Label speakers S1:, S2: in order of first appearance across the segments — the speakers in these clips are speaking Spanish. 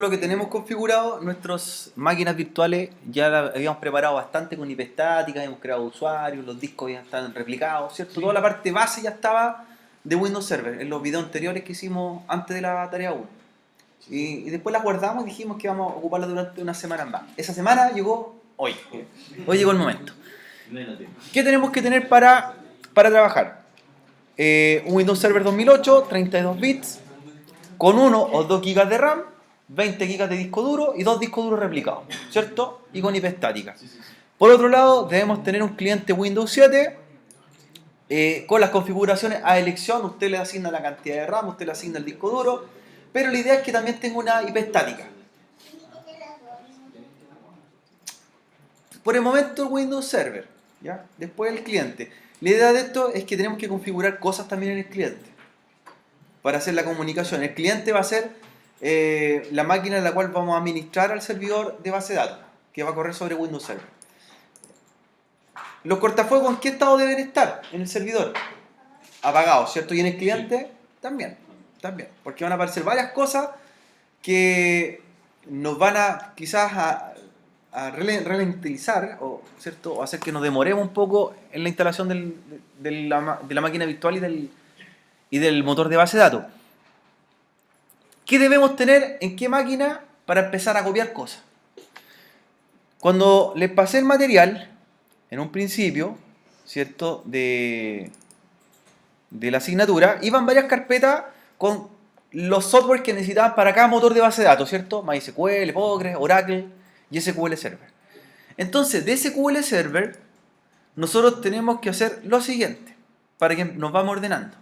S1: Lo que tenemos configurado, nuestras máquinas virtuales ya las habíamos preparado bastante con IP estática, habíamos creado usuarios, los discos ya están replicados, ¿cierto? Toda la parte base ya estaba de Windows Server en los videos anteriores que hicimos antes de la tarea 1. Y después las guardamos y dijimos que íbamos a ocuparlas durante unas semanas más. Esa semana llegó hoy. Hoy llegó el momento. ¿Qué tenemos que tener para trabajar? Un Windows Server 2008, 32 bits, con 1 o 2 GB de RAM, 20 GB de disco duro y 2 discos duros replicados, ¿cierto? Y con IP estática. Por otro lado, debemos tener un cliente Windows 7 con las configuraciones a elección. Usted le asigna la cantidad de RAM, usted le asigna el disco duro, pero la idea es que también tenga una IP estática. Por el momento el Windows Server, ¿ya? Después el cliente. La idea de esto es que tenemos que configurar cosas también en el cliente para hacer la comunicación. El cliente va a ser la máquina en la cual vamos a administrar al servidor de base de datos, que va a correr sobre Windows Server. Los cortafuegos, ¿en qué estado deben estar en el servidor? Apagados, ¿cierto? Y en el cliente también, porque van a aparecer varias cosas que nos van a quizás a ralentizar, ¿cierto? O hacer que nos demoremos un poco en la instalación de la máquina virtual y del motor de base de datos. ¿Qué debemos tener en qué máquina para empezar a copiar cosas? Cuando les pasé el material, en un principio, ¿cierto? De la asignatura, iban varias carpetas con los softwares que necesitaban para cada motor de base de datos, ¿cierto? MySQL, Postgres, Oracle y SQL Server. Entonces, de SQL Server, nosotros tenemos que hacer lo siguiente, para que nos vamos ordenando.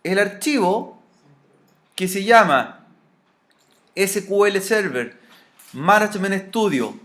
S1: El archivo que se llama SQL Server Management Studio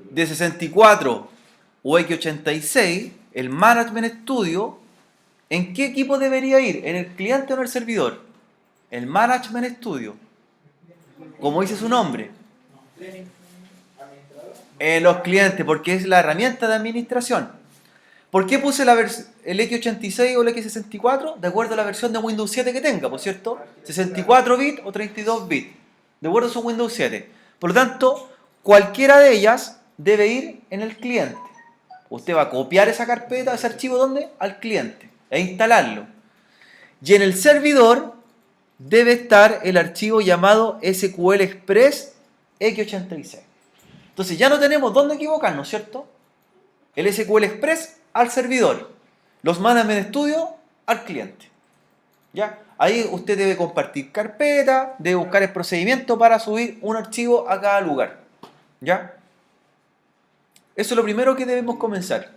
S1: de 64 o x86, el Management Studio, ¿en qué equipo debería ir? ¿En el cliente o en el servidor? El Management Studio, como dice su nombre, en los clientes, porque es la herramienta de administración. ¿Por qué puse el X86 o el X64? De acuerdo a la versión de Windows 7 que tenga, por cierto, 64 bits o 32 bits, de acuerdo a su Windows 7. Por lo tanto, cualquiera de ellas debe ir en el cliente. Usted va a copiar esa carpeta, ese archivo, ¿dónde? Al cliente, e instalarlo. Y en el servidor debe estar el archivo llamado SQL Express X86. Entonces ya no tenemos dónde equivocarnos, ¿cierto? El SQL Express al servidor, los Management Studio al cliente. ¿Ya? Ahí usted debe compartir carpeta, debe buscar el procedimiento para subir un archivo a cada lugar. ¿Ya? Eso es lo primero que debemos comenzar.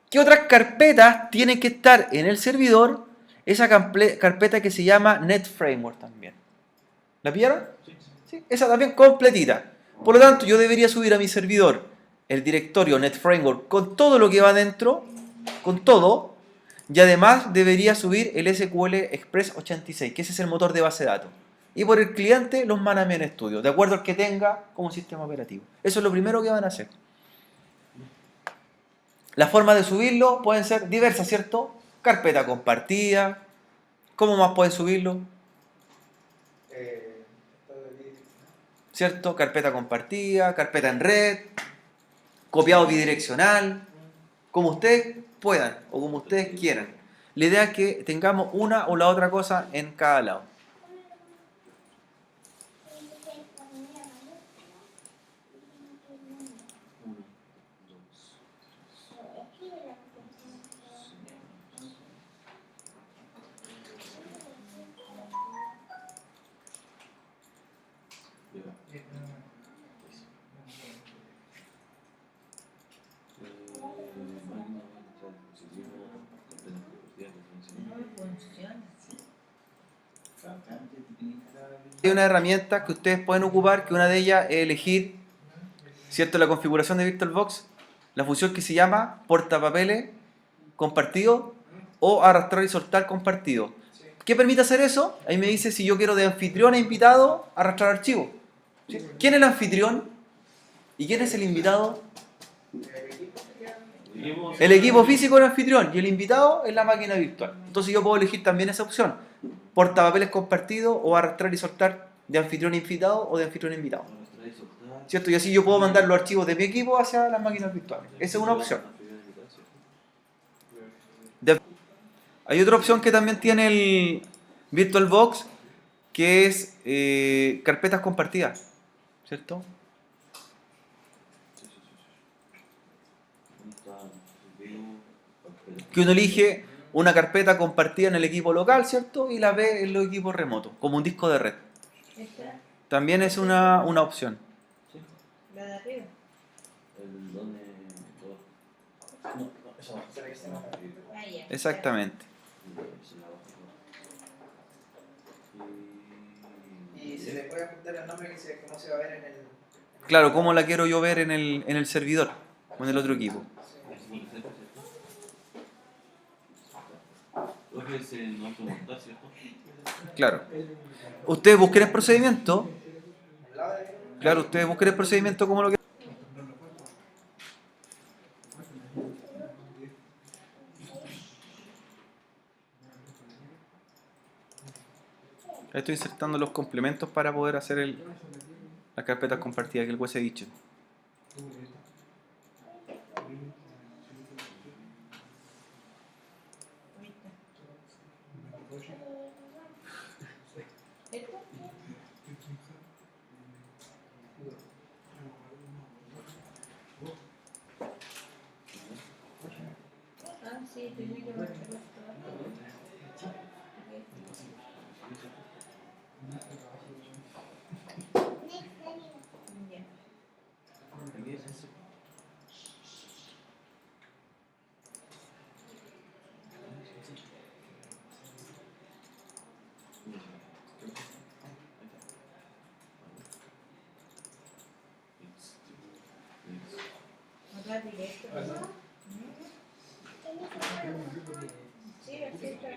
S1: ¿Qué otras carpetas tienen que estar en el servidor? Esa carpeta que se llama NetFramework también. ¿La pillaron? Sí. Esa también completita. Por lo tanto, yo debería subir a mi servidor el directorio NetFramework con todo lo que va dentro, con todo, y además debería subir el SQL Express 86, que ese es el motor de base de datos. Y por el cliente, los Management Studio, de acuerdo al que tenga como sistema operativo. Eso es lo primero que van a hacer. Las formas de subirlo pueden ser diversas, ¿cierto? Carpeta compartida. ¿Cómo más pueden subirlo? ¿Cierto? Carpeta compartida, carpeta en red, copiado bidireccional, como ustedes puedan o como ustedes quieran. La idea es que tengamos una o la otra cosa en cada lado. Hay una herramienta que ustedes pueden ocupar, que una de ellas es elegir, ¿cierto?, la configuración de VirtualBox, la función que se llama portapapeles compartido o arrastrar y soltar compartido. ¿Qué permite hacer eso? Ahí me dice si yo quiero de anfitrión e invitado arrastrar archivos. ¿Sí? ¿Quién es el anfitrión? ¿Y quién es el invitado? El equipo físico es el anfitrión y el invitado es la máquina virtual. Entonces yo puedo elegir también esa opción. portapapeles compartido o arrastrar y soltar de anfitrión invitado o de anfitrión invitado. ¿Cierto? Y así yo puedo mandar los archivos de mi equipo hacia las máquinas virtuales. Esa es una opción. Hay otra opción que también tiene el VirtualBox, que es carpetas compartidas, ¿cierto? Que uno elige una carpeta compartida en el equipo local, ¿cierto? Y la ve en los equipos remotos, como un disco de red. También es una opción.
S2: La de arriba.
S1: Exactamente.
S3: Y se le puede apuntar el nombre cómo se va a ver en el...
S1: Claro, ¿cómo la quiero yo ver en el servidor o en el otro equipo? Claro. Ustedes busquen el procedimiento. Claro, ustedes busquen el procedimiento como lo que... Estoy insertando los complementos para poder hacer las carpetas compartidas que el juez ha dicho.
S2: Ah, sí, tenía que ver. Hablar directo, ¿no? Sí, así está.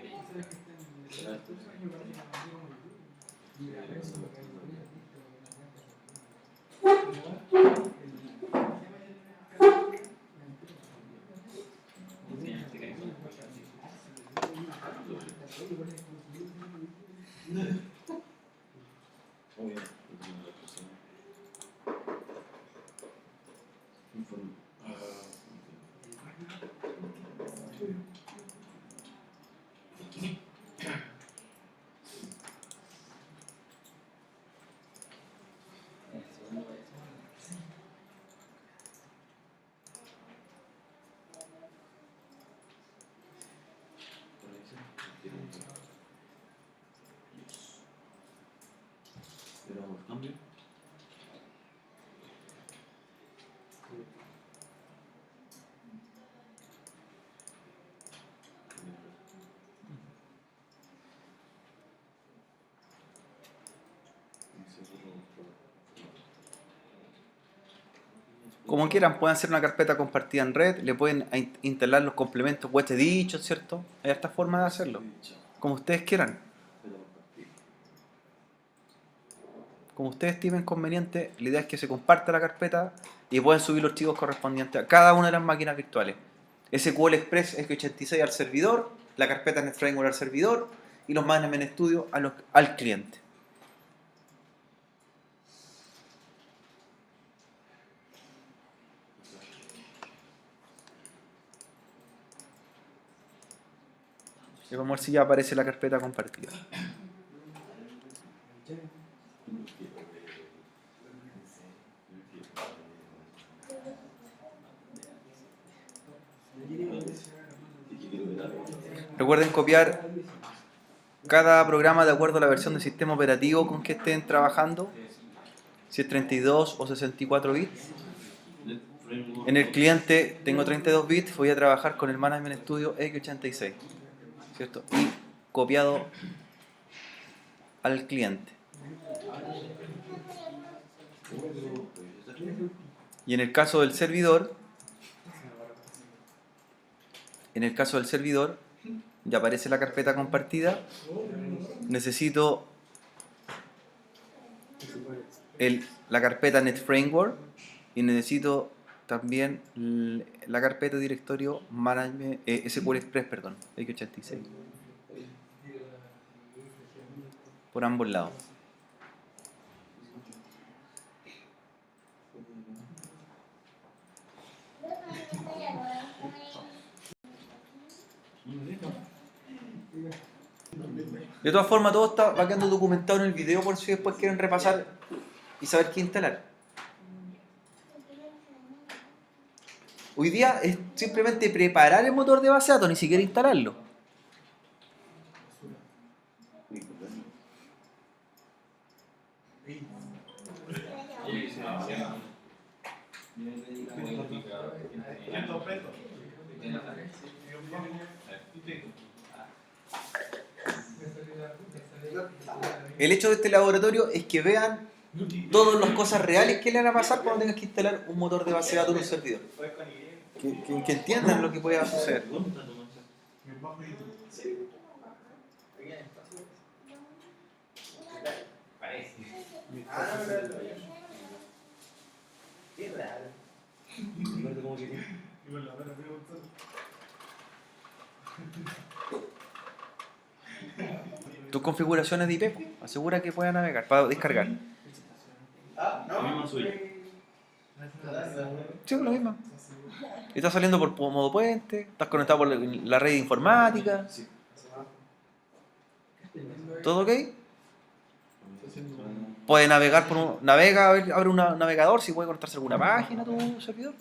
S1: Como quieran, pueden hacer una carpeta compartida en red, le pueden instalar los complementos hueste dicho, ¿cierto? Hay esta forma de hacerlo, como ustedes quieran. Como ustedes estimen conveniente, la idea es que se comparta la carpeta y pueden subir los archivos correspondientes a cada una de las máquinas virtuales. SQL Express x86 al servidor, la carpeta NetFramework al servidor y los Management Studio al cliente. Y vamos a ver si ya aparece la carpeta compartida. Recuerden copiar cada programa de acuerdo a la versión del sistema operativo con que estén trabajando, si es 32 o 64 bits. En el cliente tengo 32 bits, voy a trabajar con el Management Studio x86, ¿cierto? Y copiado al cliente. Y en el caso del servidor, ya aparece la carpeta compartida. Necesito la carpeta NetFramework y necesito también la carpeta directorio Management, SQL Express, perdón, x86. por ambos lados. De todas formas, todo va quedando documentado en el video por si después quieren repasar y saber qué instalar. Hoy día es simplemente preparar el motor de base de datos, ni siquiera instalarlo. El hecho de este laboratorio es que vean todas las cosas reales que le van a pasar cuando tengas que instalar un motor de base de datos en un servidor. Que entiendan lo que pueda suceder.
S3: Qué raro.
S1: Tus configuraciones de IP, asegura que pueda navegar para descargar.
S3: Ah, no.
S1: Sí, lo mismo. Estás saliendo por modo puente, estás conectado por la red informática. ¿Todo ok? Puede navegar por un. Abre un navegador si puede conectarse a alguna página a tu servidor.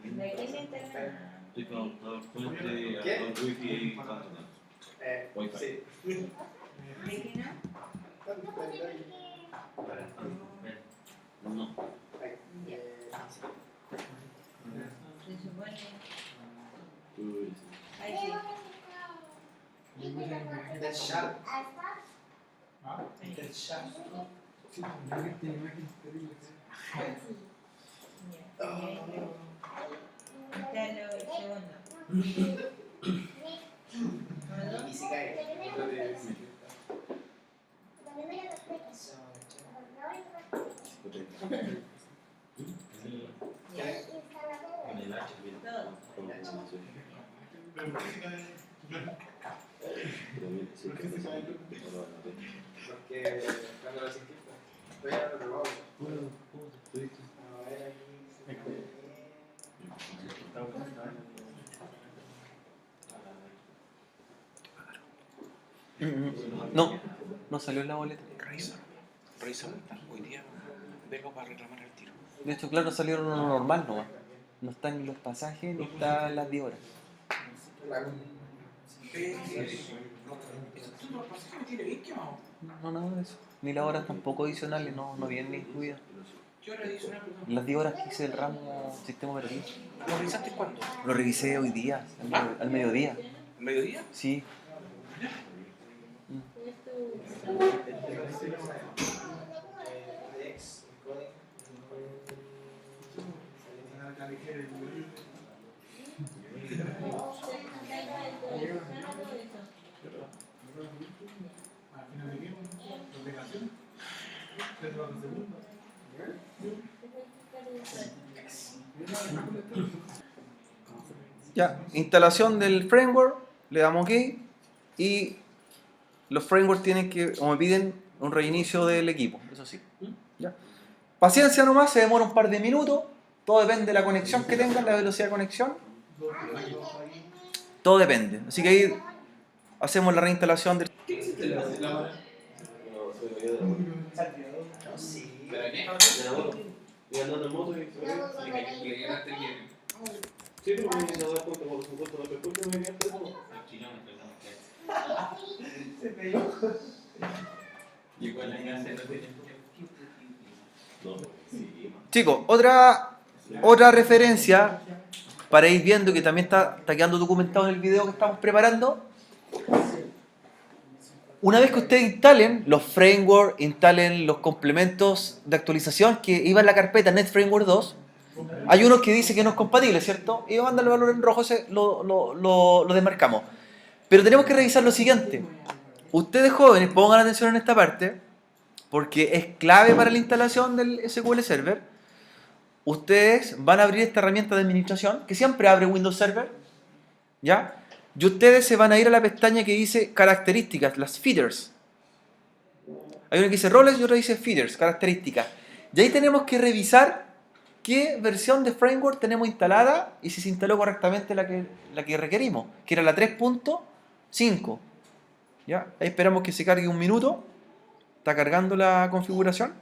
S2: ¿De qué se interesa?
S4: Estoy conectado fuente a wifi y Wi-Fi.
S3: Sí.
S2: ¿De qué no?
S4: No.
S2: Ya. Se supone. Ahí sí.
S3: Del Sharp. Del Sharp.
S2: Instalo el segundo.
S3: Y si cae.
S4: Con el H,
S2: Todo.
S3: Porque cuando lo sentiste, voy a lo probado. A ver aquí.
S1: No salió en la boleta.
S5: Revisa, hoy día vengo para reclamar el tiro.
S1: De hecho, claro, salieron lo normal nomás. No están ni los pasajes ni están las 10 horas.
S5: ¿Tú no pasa que me tiene bien quemado?
S1: No, nada de eso. Ni las horas tampoco adicionales, no vienen ni incluidas.
S5: ¿Qué hora adicional, perdón?
S1: Las 10 horas que hice el ramo sistema operativo.
S5: ¿Lo revisaste cuándo?
S1: Lo revisé hoy día, al mediodía.
S5: ¿El mediodía?
S1: Sí. Ya, instalación del framework, le damos OK y los frameworks tienen que, o me piden, un reinicio del equipo, eso sí. ¿Ya? Paciencia nomás, se demora un par de minutos, todo depende de la conexión que tengan, la velocidad de conexión. Todo depende, así que ahí hacemos la reinstalación del...
S3: Sí.
S4: ¿Para qué? Y andando en moto y sí, pero me da cuenta por supuesto la respuesta me viene
S3: Se pegó.
S4: igual la casa no, sí,
S1: Chicos, otra referencia para ir viendo que también está quedando documentado en el video que estamos preparando. Una vez que ustedes instalen los frameworks, instalen los complementos de actualización que iban en la carpeta Net Framework 2, hay unos que dice que no es compatible, ¿cierto? Y mandan el valor en rojo, ese lo desmarcamos. Pero tenemos que revisar lo siguiente. Ustedes jóvenes, pongan atención en esta parte, porque es clave para la instalación del SQL Server. Ustedes van a abrir esta herramienta de administración, que siempre abre Windows Server, ¿ya? Y ustedes se van a ir a la pestaña que dice características, las features, Hay uno que dice roles y otro dice feeders, características. Y ahí tenemos que revisar qué versión de framework tenemos instalada y si se instaló correctamente la que requerimos, que era la 3.5. ¿Ya? Ahí esperamos que se cargue un minuto. Está cargando la configuración.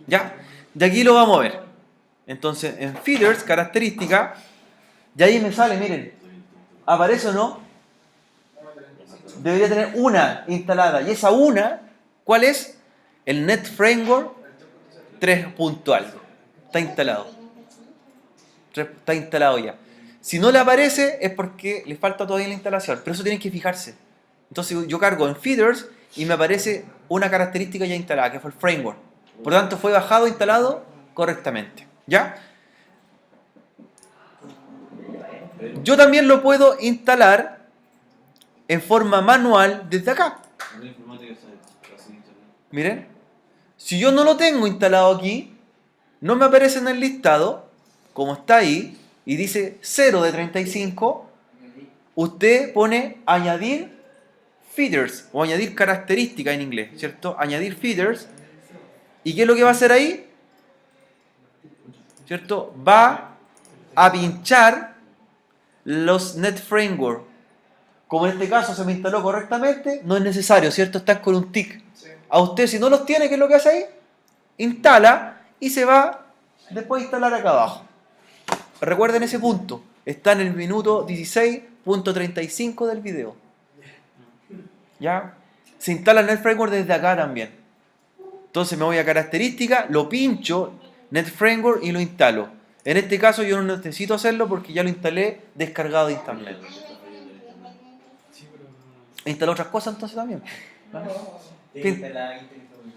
S1: Ya, de aquí lo vamos a ver. Entonces, en feeders, características, y ahí me sale, miren, ¿aparece o no? Debería tener una instalada. Y esa una, ¿cuál es? El Net Framework 3. algo. Está instalado. Está instalado ya. Si no le aparece es porque le falta todavía la instalación. Pero eso tienen que fijarse. Entonces yo cargo en feeders y me aparece una característica ya instalada, que fue el framework. Por lo tanto, fue bajado e instalado correctamente. ¿Ya? Yo también lo puedo instalar en forma manual desde acá.
S4: La informática está sin internet.
S1: Miren, si yo no lo tengo instalado aquí, no me aparece en el listado, como está ahí, y dice 0 de 35, usted pone añadir feeders, o añadir características en inglés, ¿cierto? Añadir feeders, ¿y qué es lo que va a hacer ahí? ¿Cierto? Va a pinchar los Net Framework. Como en este caso se me instaló correctamente, no es necesario, ¿cierto? Están con un tick. A usted, si no los tiene, ¿qué es lo que hace ahí? Instala y se va después a instalar acá abajo. Recuerden ese punto. Está en el minuto 16.35 del video. ¿Ya? Se instala el Net Framework desde acá también. Entonces me voy a características, lo pincho, Net Framework y lo instalo. En este caso yo no necesito hacerlo porque ya lo instalé descargado de internet. Instaló otras cosas entonces también. ¿Ah?
S3: Tiene que instalar internet.